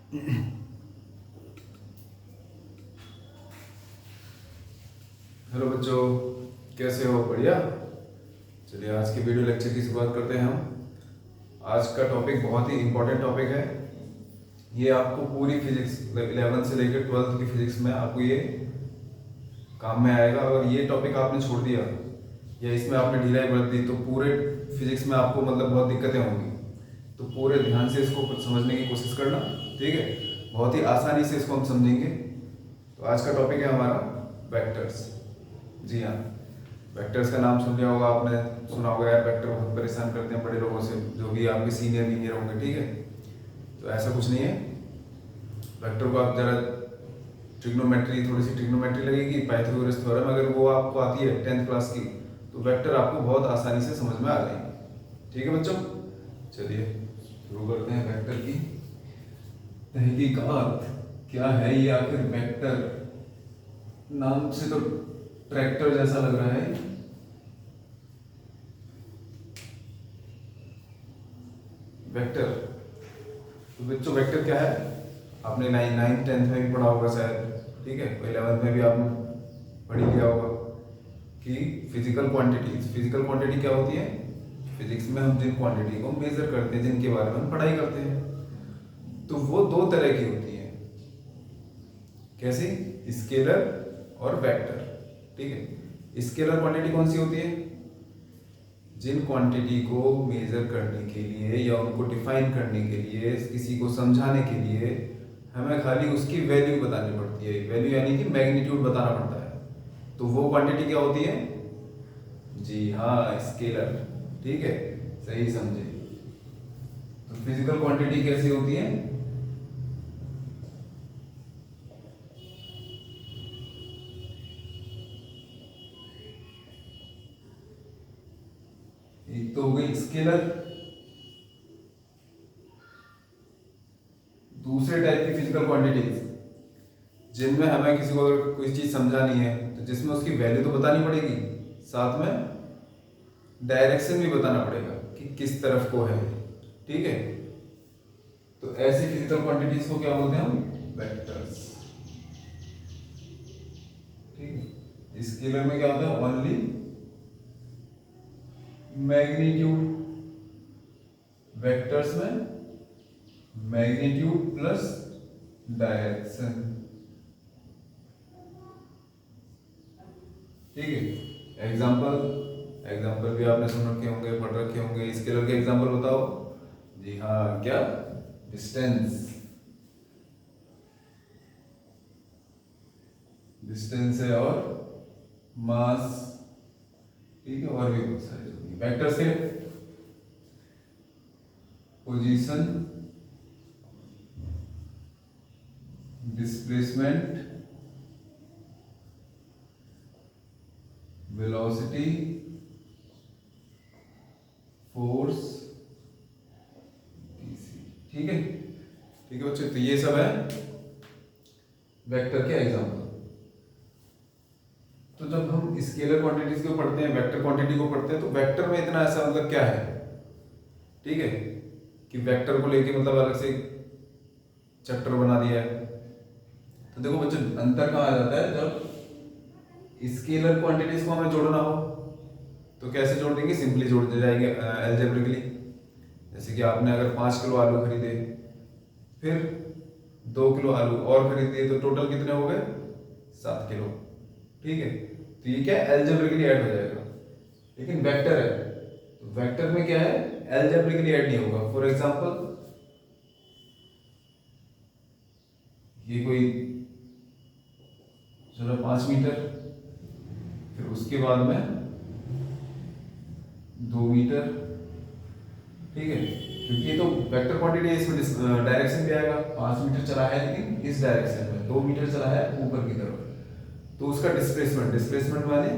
Hello बच्चों, कैसे हो? बढ़िया। चलिए आज की वीडियो लेक्चर की शुरुआत करते हैं हम। आज का टॉपिक बहुत ही इम्पोर्टेंट टॉपिक है। ये आपको पूरी फिजिक्स 11th से लेकर 12th की फिजिक्स में आपको ये काम में आएगा। और ये टॉपिक आपने छोड़ दिया या इसमें आपने ढिलाई बरत दी तो पूरे फिजिक्स में आपको मतलब बहुत दिक्कतें होंगी। तो पूरे ध्यान से इसको समझने की कोशिश करना, ठीक है? बहुत ही आसानी से इसको हम समझेंगे। तो आज का टॉपिक है हमारा वेक्टर्स। जी हाँ, वेक्टर्स का नाम सुन लिया होगा आपने, सुना होगा यार वेक्टर बहुत परेशान करते हैं बड़े लोगों से, जो भी आपके सीनियर वीनियर होंगे, ठीक है? तो ऐसा कुछ नहीं है। वेक्टर को आप जरा ट्रिग्नोमेट्री, थोड़ी सी ट्रिग्नोमेट्री लगेगी, पाइथागोरस थ्योरम अगर वो आपको आती है 10th क्लास की, तो वेक्टर आपको बहुत आसानी से समझ में आ जाएंगे। ठीक है बच्चों, चलिए शुरू करते हैं वेक्टर की तहकीकात। क्या है ये आखिर वेक्टर? नाम से तो ट्रैक्टर जैसा लग रहा है। वेक्टर, तो बच्चों वेक्टर क्या है? आपने 9th 10th में भी पढ़ा होगा शायद, ठीक है? 11th में भी आपने पढ़ ही लिया होगा कि फिजिकल क्वांटिटीज। फिजिकल क्वांटिटी क्या होती है? फिजिक्स में हम जिन क्वांटिटी को मेजर करते हैं, जिनके बारे में हम पढ़ाई करते हैं, तो वो दो तरह की होती हैं। कैसी? स्केलर और वेक्टर, ठीक है? स्केलर क्वांटिटी कौन सी होती है? जिन क्वांटिटी को मेजर करने के लिए या उनको डिफाइन करने के लिए, किसी को समझाने के लिए हमें खाली उसकी वैल्यू बतानी पड़ती है। वैल्यू यानी कि मैग्नीट्यूड बताना पड़ता है। तो वो क्वांटिटी क्या होती है? जी हाँ, स्केलर। ठीक है, सही समझे। तो फिजिकल क्वांटिटी कैसी होती है? एक तो हो गई स्केलर, दूसरे टाइप की फिजिकल क्वांटिटीज जिनमें हमें किसी को अगर कोई चीज समझानी है तो जिसमें उसकी वैल्यू तो बतानी पड़ेगी, साथ में डायरेक्शन भी बताना पड़ेगा कि किस तरफ को है। ठीक है, तो ऐसी फिजिकल क्वांटिटीज को क्या बोलते हैं हम? वेक्टर्स। ठीक है, स्केलर में क्या होता है? Only magnitude. वेक्टर्स में मैग्नीट्यूड प्लस डायरेक्शन। ठीक है, एग्जाम्पल भी आपने सुन रखे होंगे, पढ़ रखे होंगे। स्केलर के एग्जाम्पल बताओ। जी हाँ, क्या? डिस्टेंस। डिस्टेंस है और मास। ठीक है, और भी बहुत सारे वेक्टर्स के पोजीशन, डिस्प्लेसमेंट, वेलोसिटी, फोर्स। ठीक है, ठीक है बच्चों, तो ये सब है वेक्टर के एग्जाम्पल। तो जब हम स्केलर क्वांटिटीज को पढ़ते हैं, वेक्टर क्वांटिटी को पढ़ते हैं, तो वेक्टर में इतना ऐसा मतलब क्या है? ठीक है, कि वेक्टर को लेके मतलब अलग से चैप्टर बना दिया है। तो देखो बच्चों, अंतर कहाँ आ जाता है? जब स्केलर क्वांटिटीज को हमें जोड़ना हो तो कैसे जोड़ देंगे? सिंपली जोड़ दे जाएंगे एल्जेब्रिकली। जैसे कि आपने अगर 5 किलो आलू खरीदे, फिर 2 किलो आलू और खरीद दिए, तो टोटल कितने हो गए? 7 किलो। ठीक है, तो ये क्या है? एल्जेब्रिकली ऐड हो जाएगा। लेकिन वेक्टर है, तो वेक्टर में क्या है? एल्जेब्रिकली ऐड नहीं होगा। फॉर एग्जांपल, ये कोई चलो 5 मीटर, फिर उसके बाद में 2 मीटर। ठीक है, क्योंकि ये तो वेक्टर क्वांटिटी है, इसमें डायरेक्शन भी आएगा। 5 मीटर चला है लेकिन इस डायरेक्शन में, 2 मीटर चला है ऊपर की तरफ, तो उसका डिस्प्लेसमेंट, डिस्प्लेसमेंट माने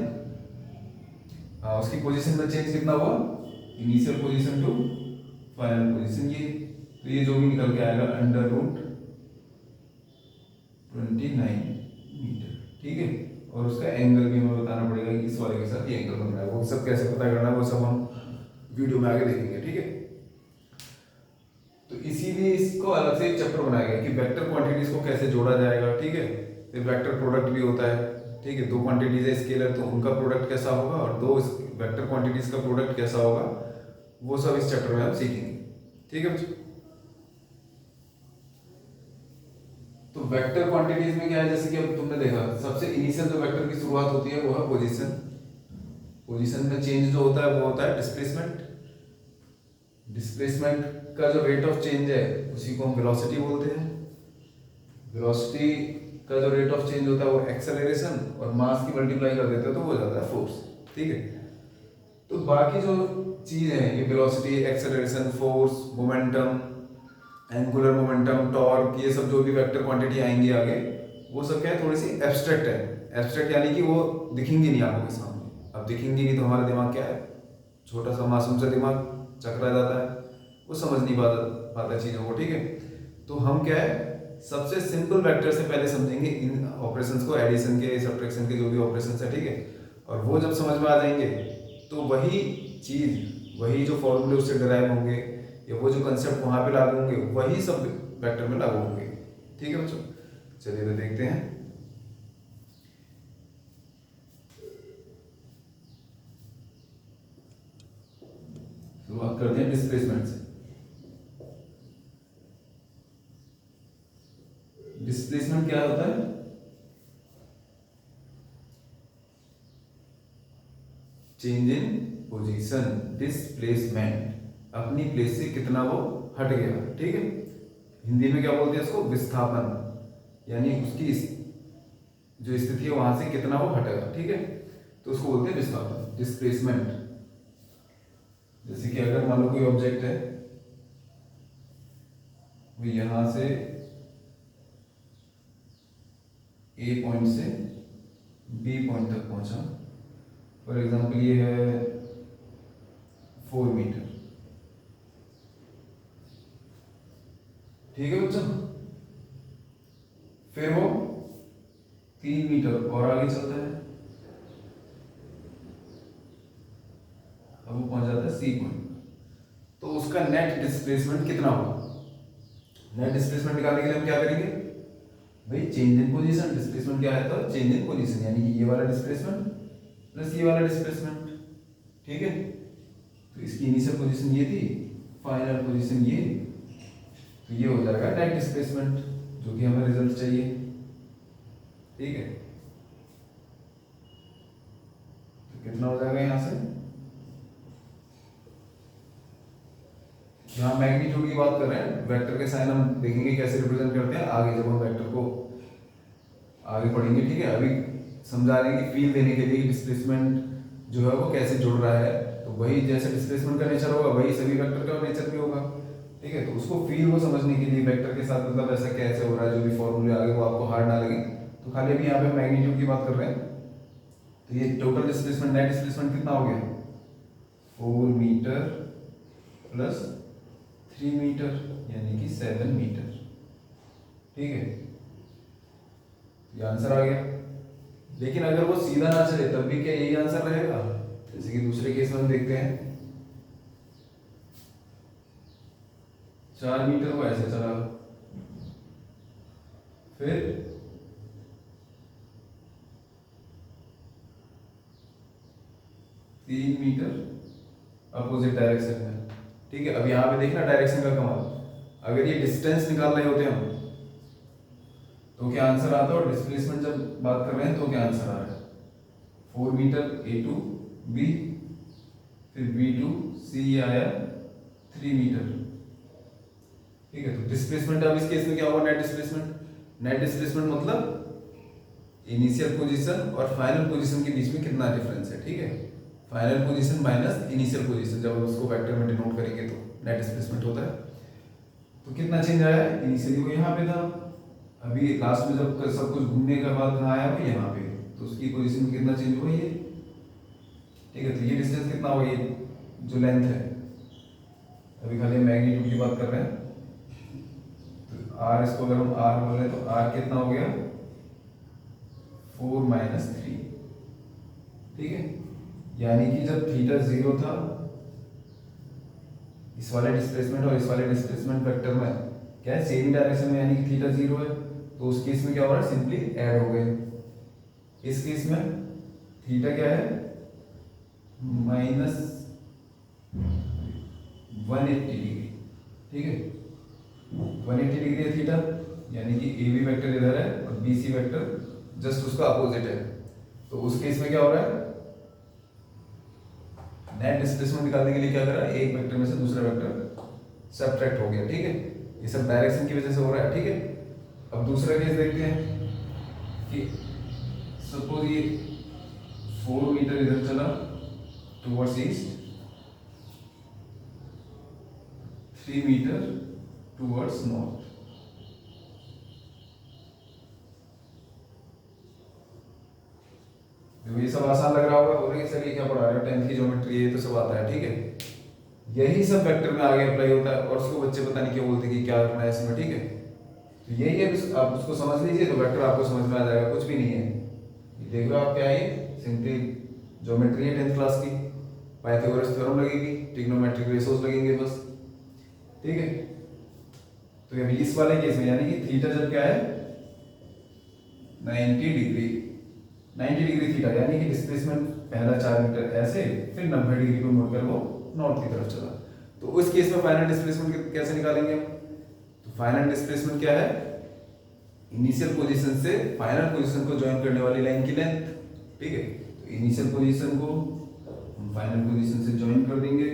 उसकी पोजीशन में चेंज कितना हुआ? Initial position to final position. ये तो ये जो भी निकल के आएगा अंडर रूट 29 मीटर। ठीक है, और उसका एंगल भी हमें बताना पड़ेगा कि इस वाले के साथ ये एंगल बन रहा है। वो सब कैसे पता करना है वो सब हम वीडियो में आगे देखेंगे। ठीक है, तो इसीलिए इसको अलग से एक चैप्टर बनाया गया कि वेक्टर क्वांटिटीज को कैसे जोड़ा जाएगा, ठीक है। फिर वेक्टर प्रोडक्ट भी होता है, ठीक है। दो क्वांटिटीज है स्केलर, तो उनका प्रोडक्ट कैसा होगा, और दो वेक्टर क्वांटिटीज का प्रोडक्ट कैसा होगा, वो सब इस चैप्टर में हम सीखेंगे, ठीक है बच्चों। तो वेक्टर क्वांटिटीज में क्या है, जैसे कि अब तुमने देखा सबसे इनिशियल जो वेक्टर की शुरुआत होती है वो है पोजीशन। पोजीशन में चेंज जो होता है वो होता है डिस्प्लेसमेंट। डिस्प्लेसमेंट का जो रेट ऑफ चेंज है उसी को हम वेलोसिटी बोलते हैं। वेलोसिटी का जो रेट ऑफ चेंज होता है वो एक्सेलरेशन, और मास की मल्टीप्लाई कर देते हैं तो वो हो जाता है फोर्स, ठीक है। तो बाकी जो चीज है ये velocity, acceleration, force, momentum, angular momentum, torque, ये सब जो भी वेक्टर क्वांटिटी आएंगी आगे, वो सब क्या है, थोड़ी सी एब्स्ट्रैक्ट है। एब्स्ट्रैक्ट यानी कि वो दिखेंगी नहीं आंखों के सामने। अब दिखेंगी नहीं तो हमारा दिमाग क्या है, छोटा सा मासूम सा दिमाग चकरा जाता है, वो समझ नहीं पाता चीज़ों को, ठीक है। तो हम क्या है, सबसे सिंपल वेक्टर से पहले समझेंगे इन ऑपरेशंस को, एडिशन के, सब्ट्रैक्शन के जो भी ऑपरेशंस है, ठीक है। और वो जब समझ में आ जाएंगे तो वही चीज़, वही जो फॉर्मूले उससे डिराइव होंगे या वो जो कंसेप्ट वहाँ पे लागू होंगे वही सब वेक्टर में लागू होंगे, ठीक है बच्चों। चलिए तो देखते हैं। शुरुआत करते हैं डिस्प्लेसमेंट से। डिस्प्लेसमेंट क्या होता है, चेंज इन पोजीशन। डिस्प्लेसमेंट, अपनी प्लेस से कितना वो हट गया, ठीक है। हिंदी में क्या बोलते हैं इसको, विस्थापन, यानी उसकी जो स्थिति है वहां से कितना वो हटेगा, ठीक है। तो उसको बोलते हैं विस्थापन, डिस्प्लेसमेंट। जैसे कि अगर मान लो कोई ऑब्जेक्ट है, वो यहां से ए पॉइंट से बी पॉइंट तक पहुंचा, फॉर एग्जाम्पल ये है 4 मीटर, ठीक है बच्चों। फिर वो 3 मीटर और आगे चलता है, अब वो पहुंच जाता है सी पॉइंट। तो उसका नेट डिस्प्लेसमेंट कितना होगा। नेट डिस्प्लेसमेंट निकालने के लिए हम क्या करेंगे भाई, चेंज इन पोजीशन। डिस्प्लेसमेंट क्या है, तो चेंज इन पोजीशन, यानी कि ये वाला डिस्प्लेसमेंट प्लस ये वाला डिस्प्लेसमेंट, ठीक है। तो इसकी इनिशियल पोजीशन ये थी, फाइनल पोजीशन ये, तो ये हो जाएगा नेट डिस्प्लेसमेंट, जो कि हमें रिजल्ट चाहिए, ठीक है। तो कितना हो जाएगा यहां से, यहाँ मैग्नीट्यूड की बात कर रहे हैं, वेक्टर के साइन हम देखेंगे कैसे रिप्रेजेंट करते हैं आगे जब हम वेक्टर को आगे पढ़ेंगे, ठीक है। अभी समझा रहे हैं कि फील देने के लिए डिस्प्लेसमेंट जो है वो कैसे जुड़ रहा है, तो वही जैसे डिस्प्लेसमेंट का नेचर होगा वही सभी वेक्टर का नेचर भी होगा, ठीक है। तो उसको फील को समझने के लिए वेक्टर के साथ मतलब ऐसा कैसे हो रहा है, जो भी फॉर्मूले आगे वो आपको हार्ड ना लगे, तो खाली अभी यहाँ पे मैग्नीट्यूड की बात कर रहे हैं। तो ये टोटल डिस्प्लेसमेंट, नेट डिस्प्लेसमेंट कितना हो गया, 4 मीटर प्लस 3 मीटर, यानी कि 7 मीटर, ठीक है। ये आंसर आ गया। लेकिन अगर वो सीधा ना चले तब भी क्या यही आंसर रहेगा, जैसे कि दूसरे केस में हम देखते हैं 4 मीटर को ऐसे चला, फिर 3 मीटर अपोजिट डायरेक्शन में, ठीक है। अब यहाँ पे देखना डायरेक्शन का कमाल, अगर ये डिस्टेंस निकाल रहे होते हम तो क्या आंसर आता है, और डिस्प्लेसमेंट जब बात कर रहे हैं तो क्या आंसर आ रहा है, 4 मीटर ए टू बी, फिर बी टू सी, आया 3 मीटर, ठीक है। तो डिस्प्लेसमेंट अब इस केस में क्या होगा, नेट डिस्प्लेसमेंट। नेट डिस्प्लेसमेंट मतलब इनिशियल पोजीशन और फाइनल पोजीशन के बीच में कितना डिफरेंस है, ठीक है। Final position minus initial position, जब उसको वेक्टर में डिनोट करेंगे तो नेट डिस्प्लेसमेंट होता है। तो कितना चेंज आया है, इनिशियली वो यहाँ पे था, अभी लास्ट में जब सब कुछ घूमने के बाद कहाँ आया वो यहाँ पे, तो उसकी पोजीशन में कितना चेंज हुआ ये, ठीक है। तो ये डिस्टेंस कितना हुआ, ये जो लेंथ है, अभी खाली मैग्नीट्यूड की बात कर रहे हैं, तो आर, इसको अगर हम आर बोले तो आर कितना हो गया, 4 माइनस 3, ठीक है। यानी कि जब थीटा 0 था इस वाले डिस्प्लेसमेंट और इस वाले डिस्प्लेसमेंट वेक्टर में क्या है, सेम डायरेक्शन में, यानी कि थीटा 0 है, तो उस केस में क्या हो रहा है, सिंपली ऐड हो गए। इस केस में थीटा क्या है, -180 डिग्री, ठीक है, 180 डिग्री है थीटा, यानी कि ए बी वेक्टर इधर है और बी सी वेक्टर जस्ट उसका अपोजिट है। तो उस केस में क्या हो रहा है, नेट डिस्प्लेसमेंट निकालने के लिए क्या करा, एक वेक्टर में से दूसरा वेक्टर सब्ट्रैक्ट हो गया, ठीक है। ये सब डायरेक्शन की वजह से हो रहा है, ठीक है। अब दूसरा केस देखते हैं कि सपोज ये 4 मीटर इधर चला towards east, 3 metre towards north. ये सब आसान लग रहा होगा, बोलेंगे सर ये क्या पढ़ा रहे हो, 10th की ज्योमेट्री है, तो सब आता है, ठीक है। यही सब वेक्टर में आगे अप्लाई होता है, और उसको बच्चे पता नहीं क्यों बोलते हैं कि क्या करना है इसमें, ठीक है। तो यही है, आप उसको समझ लीजिए तो वेक्टर आपको समझ में आ जाएगा, कुछ भी नहीं है। ये देख लो आप, क्या है, सिंपली ज्योमेट्री है 10th क्लास की, पाइथागोरस थ्योरम लगेगी, ट्रिग्नोमेट्रिक रेशियोज लगेंगे बस, ठीक है। तो अभी इस वाले केस में यानी कि थीटा जब क्या है 90 डिग्री, 90 डिग्री थीटा, यानी कि डिस्प्लेसमेंट पहला 4 मीटर ऐसे, फिर 90 डिग्री को मुड़कर वो नॉर्थ की तरफ चला। तो उस केस में फाइनल डिस्प्लेसमेंट कैसे निकालेंगे हम, तो फाइनल डिस्प्लेसमेंट क्या है, इनिशियल पोजीशन से फाइनल पोजीशन को ज्वाइन करने वाली लाइन की लेंथ, ठीक है। तो इनिशियल पोजीशन को हम फाइनल पोजीशन से ज्वाइन कर देंगे,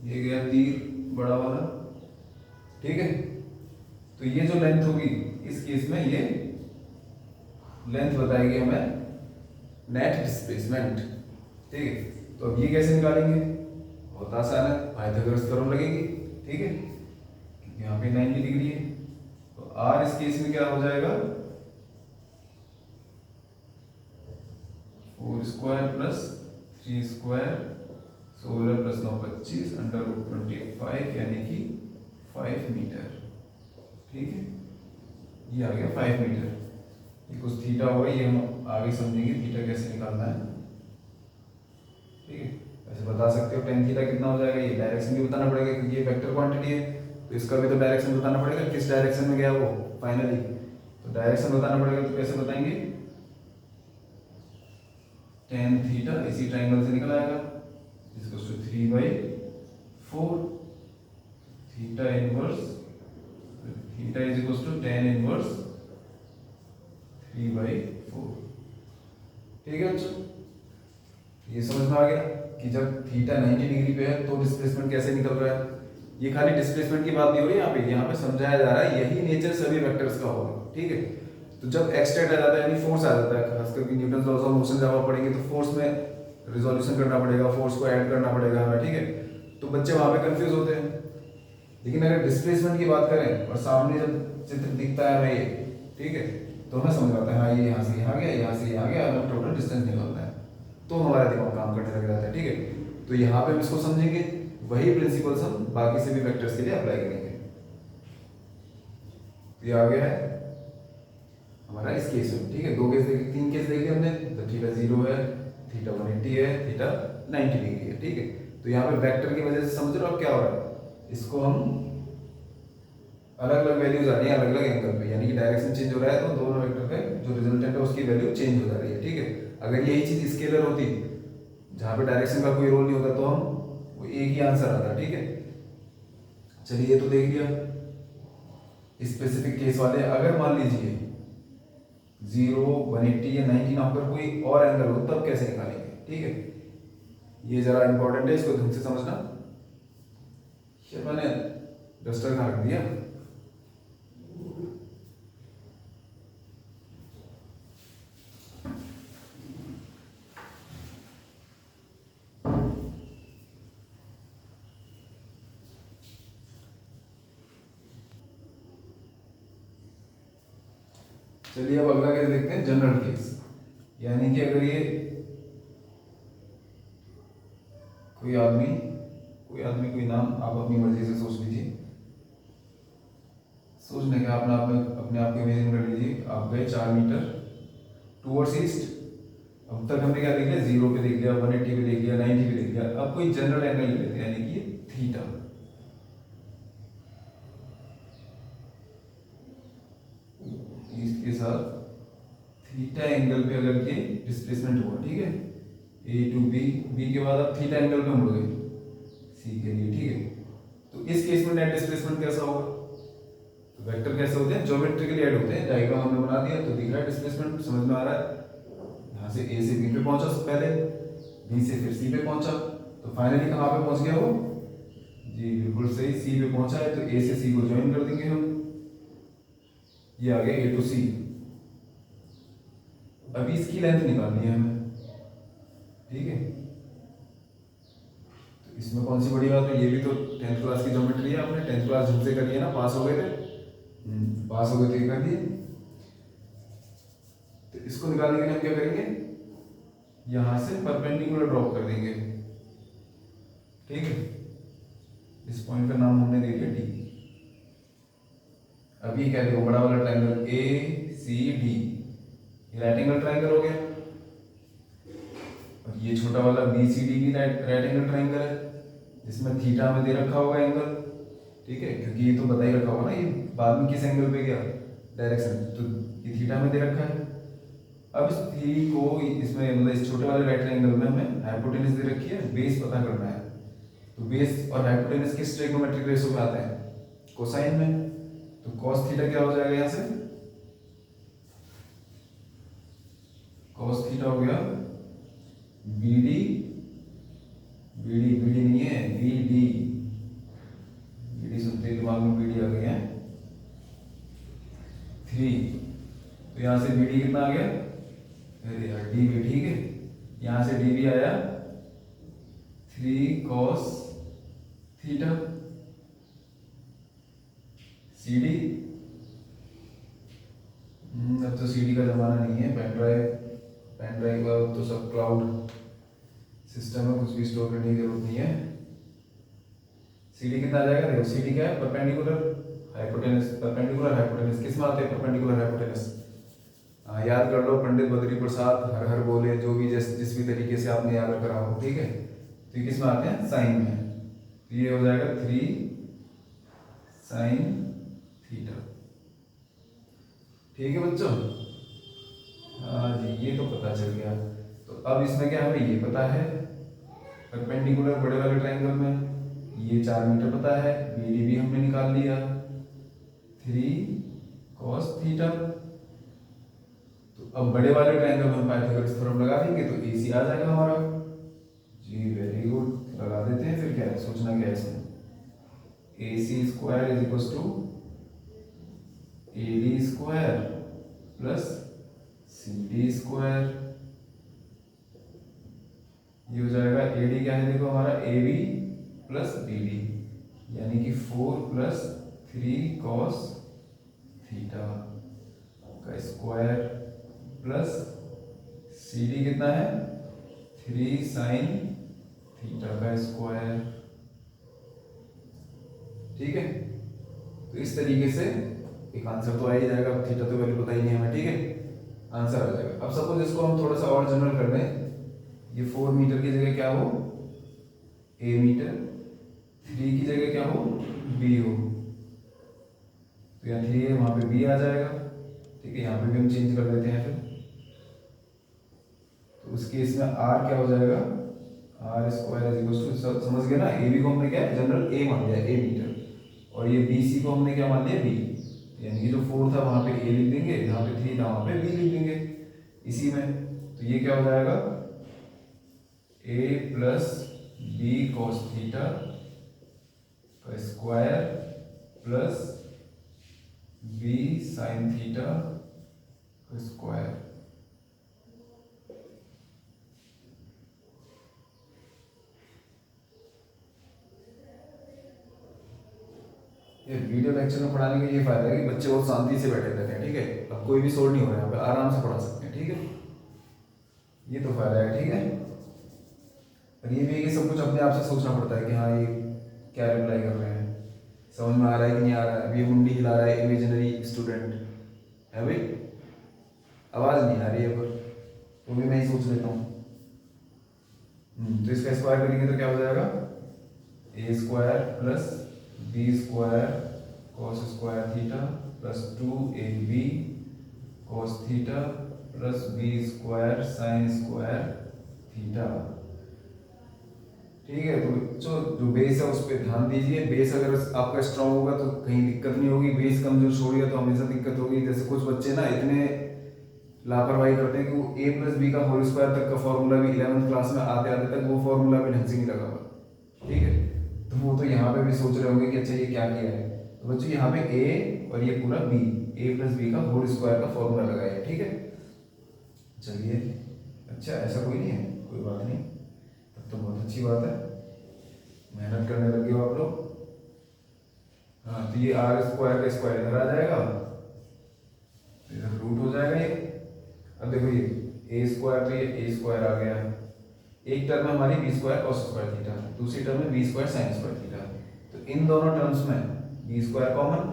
ये गया तीर बड़ा वाला, ठीक है। तो ये जो लेंथ होगी इस केस में, ये लेंथ बताएगी हमें नेट डिस्प्लेसमेंट, ठीक है। तो अब ये कैसे निकालेंगे, बहुत आसान है, पाइथागोरस थ्योरम लगेगी, ठीक है। यहाँ पे 90 डिग्री है, तो r इस केस में क्या हो जाएगा, 4 स्क्वायर प्लस 3 स्क्वायर 16 प्लस 9 25 √25, यानी कि 5 मीटर, ठीक है। ये आ गया 5 मीटर। ये कुछ थीटा होगा, ये हम आगे समझेंगे थीटा कैसे निकालना है, ठीक है। वैसे बता सकते हो tan थीटा कितना हो जाएगा, ये डायरेक्शन भी बताना पड़ेगा क्योंकि ये वेक्टर क्वांटिटी है, तो इसका भी तो डायरेक्शन बताना पड़ेगा, किस डायरेक्शन में गया वो फाइनली, तो डायरेक्शन बताना पड़ेगा। तो कैसे बताएंगे, tan थीटा इसी ट्राइंगल से निकल आएगा, इसको 3/4 theta inverse, theta is equal to tan inverse 3/4, ठीक है बच्चों। ये समझ में आ गया कि जब थीटा 90 डिग्री पे है तो डिस्प्लेसमेंट कैसे निकल रहा है। ये खाली डिस्प्लेसमेंट की बात नहीं हो रही यहाँ पे समझाया जा रहा है यही नेचर सभी वेक्टर्स का होगा, ठीक है। तो जब एक्सटेंट आ जाता है यानी फोर्स आ जाता है, खास करके न्यूटन लॉज ऑफ मोशन जब आप पढ़ेंगे तो फोर्स में रिजोल्यूशन करना पड़ेगा, फोर्स को ऐड करना पड़ेगा हमें, ठीक है। तो बच्चे वहां पे कंफ्यूज होते हैं। लेकिन अगर डिस्प्लेसमेंट की बात करें और सामने जब चित्र दिखता है हमें ये, ठीक है, तो हमें समझ आता है हाँ ये यहाँ से यहाँ गया, यहाँ से यहाँ गया, हमें टोटल डिस्टेंस निकलना है, तो हमारा दिमाग काम करने लग जाता है, ठीक है। तो यहाँ पे हम इसको समझेंगे, वही प्रिंसिपल्स हम बाकी सभी वेक्टर्स के लिए अप्लाई करेंगे। ये आ गया है हमारा इस केस में, ठीक है। 2 केस देखे, 3 केस देखे हमने, तो थीटा 0 है, थीटा 180 है, थीटा 90 डिग्री है, ठीक है। तो यहाँ पे वेक्टर की वजह से समझ रहे हो अब क्या हो रहा है, इसको हम अलग अलग वैल्यूज आ रही है अलग अलग एंगल पे, यानी कि डायरेक्शन चेंज हो रहा है तो दोनों वेक्टर का जो रिजल्टेंट है उसकी वैल्यू चेंज हो जा रही है, ठीक है। अगर यही चीज स्केलर होती जहां पे डायरेक्शन का कोई रोल नहीं होता तो हम वो एक ही आंसर आता, ठीक है। चलिए ये तो देख लिया स्पेसिफिक केस वाले। अगर मान लीजिए 0, 180 या 90 ना होकर कोई और एंगल हो तब कैसे निकालेंगे, ठीक है। ये जरा इंपॉर्टेंट है, इसको ढंग से समझना। मैंने डस्टर कहाँ रख दिया, चलिए अब अगला केस देखते हैं, जनरल केस। यानी कि अगर ये कोई आदमी कोई नाम आप अपनी मर्जी से सोच लीजिए, सोचने का अपने आप को इमेजिन कर लीजिए। आप गए 4 मीटर टुवर्ड्स ईस्ट, अब तक हमने क्या देख लिया, 0 पे देख लिया, 180 पे देख लिया, 90 पे देख लिया। अब कोई जनरल एंगल ले लेते हैं यानी कि थीटा, के साथ थीटा एंगल पे अगर ये डिस्प्लेसमेंट हुआ, ठीक है, ए टू बी, बी के बाद आप थीटा एंगल पे मुड़ गए सी के लिए, ठीक है, तो इस केस में नेट डिस्प्लेसमेंट कैसा होगा? तो वेक्टर कैसे होते हैं? ज्योमेट्रिकली ऐड होते हैं। डायग्राम हमने बना दिया तो दिख रहा है डिस्प्लेसमेंट, समझ में आ रहा है। यहाँ से ए से बी पे पहुंचा पहले, बी से फिर सी पे पहुंचा, तो फाइनली कहाँ पे पहुंच गया वो? जी बिल्कुल सही, सी पे पहुंचा है, तो ए से सी को ज्वाइन कर देंगे हम, ये आ गया ए टू सी। अभी इसकी लेंथ निकालनी है हमें, ठीक है, तो इसमें कौन सी बड़ी बात है? ये भी तो 10th क्लास की ज्योमेट्री है, आपने 10th क्लास ढंग से करी है ना, पास हो गए थे, पास हो गए थे, कर दिए। तो इसको निकालने के लिए हम क्या करेंगे? यहां से परपेंडिकुलर ड्रॉप कर देंगे, ठीक है, इस पॉइंट का नाम हमने दे दिया डी। अब ये क्या देखो, बड़ा वाला triangle A C D, right angle triangle हो गया, और ये छोटा वाला बी सी डी भी राइट एंगल ट्रायंगल है, जिसमें थीटा में दे रखा होगा एंगल, ठीक है, क्योंकि ये तो बता ही रखा होगा ना ये बाद में किस एंगल पे गया, डायरेक्शन, तो ये थीटा में दे रखा है। अब इस थ्री को इसमें मतलब इस छोटे वाले राइट एंगल में हमें हाइपोटेनस दे रखी है, बेस पता करना है। तो बेस और हाइपोटेनस किस ट्रिग्नोमेट्रिक रेशियो में आते हैं? कोसाइन में। तो cos थीटा क्या हो जाएगा यहाँ से? cos थीटा हो गया BD, BD नहीं है, BD सुनते ही दिमाग में BD आ गया है 3, तो यहाँ से BD कितना आ गया? अरे यार DB, ठीक है, यहाँ से DB आया 3 cos थीटा, CD, अब तो CD का जमाना नहीं है, पेन ड्राइव का तो सब क्लाउड सिस्टम है, कुछ भी स्टोर करने की जरूरत नहीं है। CD कितना आ जाएगा? देखो CD क्या है? परपेंडिकुलर हाइपोटेनस किस में आते हैं? Perpendicular hypotenuse. याद कर लो, पंडित बद्री प्रसाद हर हर बोले, जो भी जिस भी तरीके से आपने याद करा हो, ठीक है, तो ये किस में आते हैं? साइन में। तो ये हो जाएगा 3 साइन थीटा, ठीक है बच्चों? हाँ जी, ये तो पता चल गया। तो अब इसमें क्या हमें ये पता है, परपेंडिकुलर बड़े वाले ट्रायंगल में ये 4 मीटर पता है, BD भी हमने निकाल लिया 3 cos थीटा। तो अब बड़े वाले ट्रायंगल में हम पाइथागोरस थ्योरम लगा देंगे तो AC आ जाएगा हमारा। जी वेरी गुड, लगा देते हैं। फिर क्या है, सोचना क्या है इसमें? AC square is equal to AD square plus CD square, ये हो जाएगा AD क्या है देखो हमारा, AB प्लस BD, यानी कि 4 प्लस 3 cos थीटा का स्क्वायर प्लस CD कितना है? 3 साइन थीटा का स्क्वायर, ठीक है। तो इस तरीके से एक आंसर तो आ ही जाएगा। थीटा तो वैल्यू पता ही नहीं है हमें, ठीक है, आंसर आ जाएगा। अब सपोज इसको हम थोड़ा सा और जनरल कर दें, ये 4 मीटर की जगह क्या हो? A मीटर, 3 की जगह क्या हो? B हो, तो यहाँ 3 है, वहां पे B आ जाएगा, ठीक है, यहाँ पे भी हम चेंज कर देते हैं फिर। तो उस केस में R क्या हो जाएगा? R square is equal to, सब समझ गए ना, AB को हमने क्या है? जनरल A मान लिया, A मीटर, और ये BC को हमने क्या मान लिया? B, यानी कि जो 4 था वहां पे A लिख देंगे, जहाँ पे 3 था वहां पे B लिख देंगे इसी में। तो ये क्या हो जाएगा? A plus B cos theta का square plus B sine theta का स्क्वायर। ये वीडियो लेक्चर में पढ़ाने का ये फायदा है कि बच्चे बहुत शांति से बैठे रहते हैं, ठीक है, अब कोई भी शोर नहीं हो रहा है, यहाँ पे आराम से पढ़ा सकते हैं, ठीक है, ये तो फायदा है, ठीक है। और ये भी है कि सब कुछ अपने आप से सोचना पड़ता है कि हाँ ये क्या रिप्लाई कर रहे हैं, समझ में आ रहा है कि नहीं आ रहा है। अभी ये मुंडी हिला रहा है इमेजिनरी स्टूडेंट है भाई, आवाज़ नहीं आ रही है, पर वो भी मैं ही सोच लेता हूँ। तो इसका स्क्वायर करेंगे तो क्या हो जाएगा? A square plus B square cos square theta plus 2AB cos theta plus B square sine square theta. ठीक है, तो जो बेस है उस पर ध्यान दीजिए। बेस अगर आपका स्ट्रांग होगा तो कहीं दिक्कत नहीं होगी, बेस कमजोर छोड़िएगा तो हमेशा दिक्कत होगी। जैसे कुछ बच्चे ना इतने लापरवाही करते हैं कि वो a प्लस बी का होल स्क्वायर तक का फॉर्मूला भी 11वीं क्लास में आते आते तक वो फॉर्मूला भी ढंग से नहीं लगा हुआ। ठीक है, तो वो तो यहाँ पे भी सोच रहे होंगे कि अच्छा ये क्या किया है। तो बच्चों यहाँ पे a और ये पूरा b, a प्लस बी का होल स्क्वायर का फॉर्मूला लगाया है। ठीक है, चलिए अच्छा ऐसा कोई नहीं है, कोई बात नहीं, तब तो बहुत अच्छी बात है, मेहनत करने लगे हो आप लोग। हाँ, तो ये आर स्क्वायर का स्क्वायर इधर आ जाएगा, इधर रूट हो जाएगा ये। अब देखो ये ए स्क्वायर, तो ये ए स्क्वायर आ गया, एक टर्म हमारी B square cos square theta, दूसरी टर्म में B square sine square theta. तो इन दोनों टर्म्स में बी स्क्वायर कॉमन,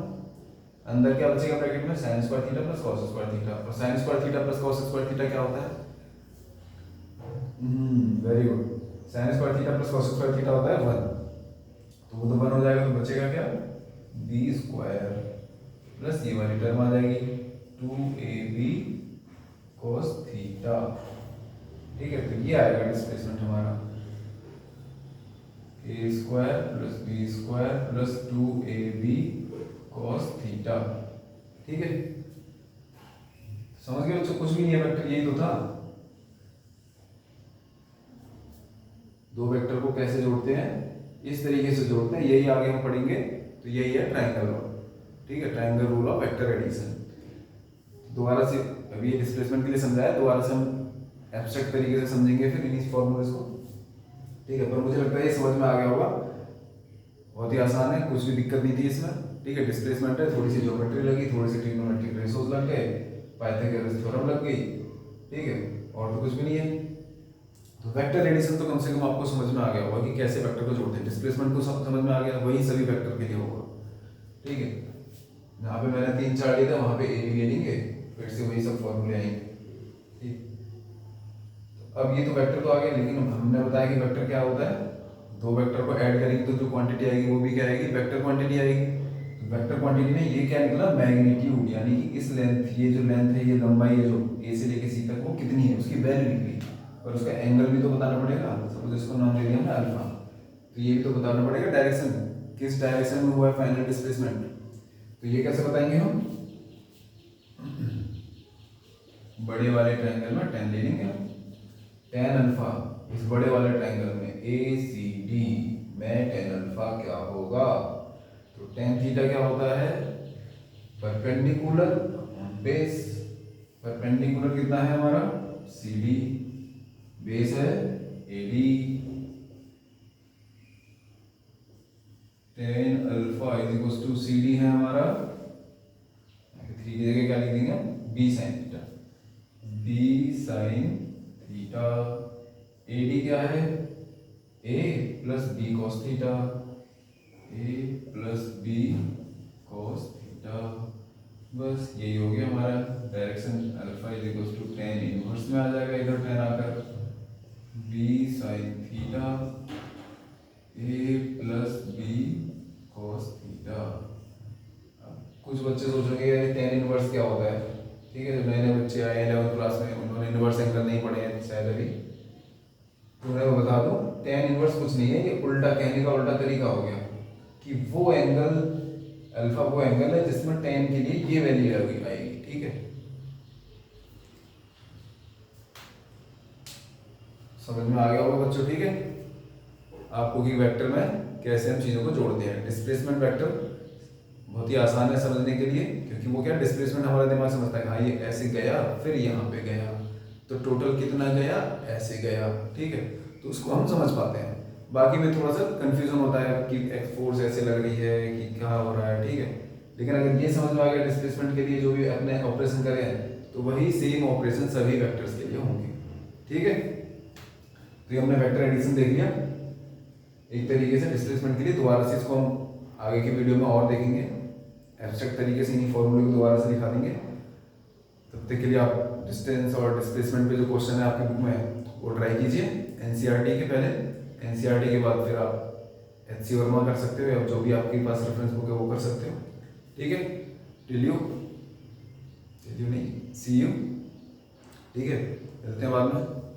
अंदर क्या बचेगा ब्रैकेट में, sine square theta plus cos square theta. और sine square theta plus cos square theta क्या होता है? Very good, sine square theta plus cos square theta होता है 1। तो वो तो 1 हो जाएगा, तो बचेगा क्या, बी स्क्वायर प्लस ये वाली टर्म आ जाएगी 2ab cos थीटा। ठीक है, तो ये आएगा डिस्प्लेसमेंट हमारा a square plus B square plus 2ab cos theta. ठीक है, समझ गए बच्चों? कुछ भी नहीं है वेक्टर, यही तो था। दो वेक्टर को कैसे जोड़ते हैं, इस तरीके से जोड़ते हैं, यही आगे हम पढ़ेंगे। तो यही है ट्रायंगल रूल। ठीक है, triangle rule of vector addition. दोबारा से अभी ये डिस्प्लेसमेंट के लिए समझाया, दोबारा से हम एब्स्ट्रैक्ट तरीके से समझेंगे फिर इन्हीं फॉर्मूलेस को। ठीक है, पर मुझे लगता है ये समझ में आ गया होगा, बहुत ही आसान है, कुछ भी दिक्कत नहीं थी इसमें। ठीक है, डिस्प्लेसमेंट है, थोड़ी सी ज्योमेट्री लगी, थोड़ी सी ट्रिग्नोमेट्रिक रेशोज लग गए, पाइथागोरस थ्योरम लग गई। ठीक है, और तो कुछ भी नहीं है। तो वेक्टर एडिशन तो कम से कम आपको समझ में आ गया होगा कि कैसे वेक्टर को जोड़ते हैं। डिस्प्लेसमेंट को सब समझ में आ गया, वही सभी वेक्टर के लिए होगा। ठीक है, यहाँ पे मैंने 3-4 लिए थे, वहाँ पे ए भी ले लेंगे, फिर से वही सब फॉर्मूले आएंगे। ठीक, तो अब ये तो वेक्टर तो आ गया, लेकिन हमने बताया कि वेक्टर क्या होता है, दो वेक्टर को ऐड करेंगे तो जो क्वांटिटी आएगी वो भी क्या आएगी, वेक्टर क्वांटिटी आएगी। तो वेक्टर क्वांटिटी में ये क्या निकला, मैग्नीट्यूड, यानी कि इस लेंथ, ये जो लेंथ है, ये लंबाई है जो ए से लेके सी तक, वो कितनी है, उसकी वैल्यू निकली। और उसका एंगल भी तो बताना पड़ेगा, सपोज इसको नाम दे दिया हमने अल्फा, तो ये भी तो बताना पड़ेगा। डायरेक्शन, किस डायरेक्शन में हुआ है फाइनल डिस्प्लेसमेंट, तो ये कैसे बताएंगे हम, बड़े वाले ट्रायंगल में tan ले लेंगे हम, tan अल्फा, इस बड़े वाले ट्रायंगल में ACD में tan अल्फा क्या होगा, तो tan थीटा क्या होता है, परपेंडिकुलर बेस, परपेंडिकुलर कितना है हमारा CD, बेस है AD, tan alpha is equal to CD है हमारा, 3 की जगह क्या लिख देंगे, B sin theta, B sin theta. AD क्या है, A plus B cos theta, A plus B cos theta. बस यही हो गया हमारा direction, alpha is equal to tan inverse में आ जाएगा, इधर tan आकर B sin theta, A plus B cos theta. कुछ बच्चे सोचेंगे यार tan इनवर्स क्या होता है। ठीक है, जो नए नए बच्चे आए 11th क्लास में, उन्होंने इनवर्स एंगल नहीं पढ़े हैं शायद अभी, तो उन्हें वो बता दूं, tan इनवर्स कुछ नहीं है, ये उल्टा कहने का उल्टा तरीका हो गया कि वो एंगल अल्फा वो एंगल है जिसमें tan के लिए ये वैल्यू आएगी। ठीक है, समझ में आ गया होगा बच्चों। ठीक है, आपको कि वेक्टर में कैसे हम चीज़ों को जोड़ते हैं। डिस्प्लेसमेंट वेक्टर बहुत ही आसान है समझने के लिए, क्योंकि वो क्या, डिस्प्लेसमेंट हमारा दिमाग समझता है, हाँ ये ऐसे गया फिर यहाँ पे गया, तो टोटल कितना गया, ऐसे गया। ठीक है, तो उसको हम समझ पाते हैं। बाकी में थोड़ा सा कंफ्यूजन होता है कि फोर्स ऐसे लग रही है कि क्या हो रहा है। ठीक है, लेकिन अगर ये समझ में आ गया डिस्प्लेसमेंट के लिए जो भी अपने ऑपरेशन करें, तो वही सेम ऑपरेशन सभी वेक्टर्स के लिए होंगे। ठीक है, तो ये हमने वेक्टर एडिशन देख लिया एक तरीके से डिस्प्लेसमेंट के लिए। दोबारा से इसको हम आगे की वीडियो में और देखेंगे, एब्स्ट्रैक्ट तरीके से इन्हीं फॉर्मूले को दोबारा से दिखा देंगे। तब तक के लिए आप डिस्टेंस और डिस्प्लेसमेंट पे जो क्वेश्चन है आपकी बुक में वो ट्राई कीजिए एनसीईआरटी के पहले, एनसीईआरटी के बाद फिर आप एचसी वर्मा कर सकते हो, या जो भी आपके पास रेफरेंस बुक है वो कर सकते हो। ठीक है, टिल यू नहीं सी यू। ठीक है, मिलते हैं बाद में।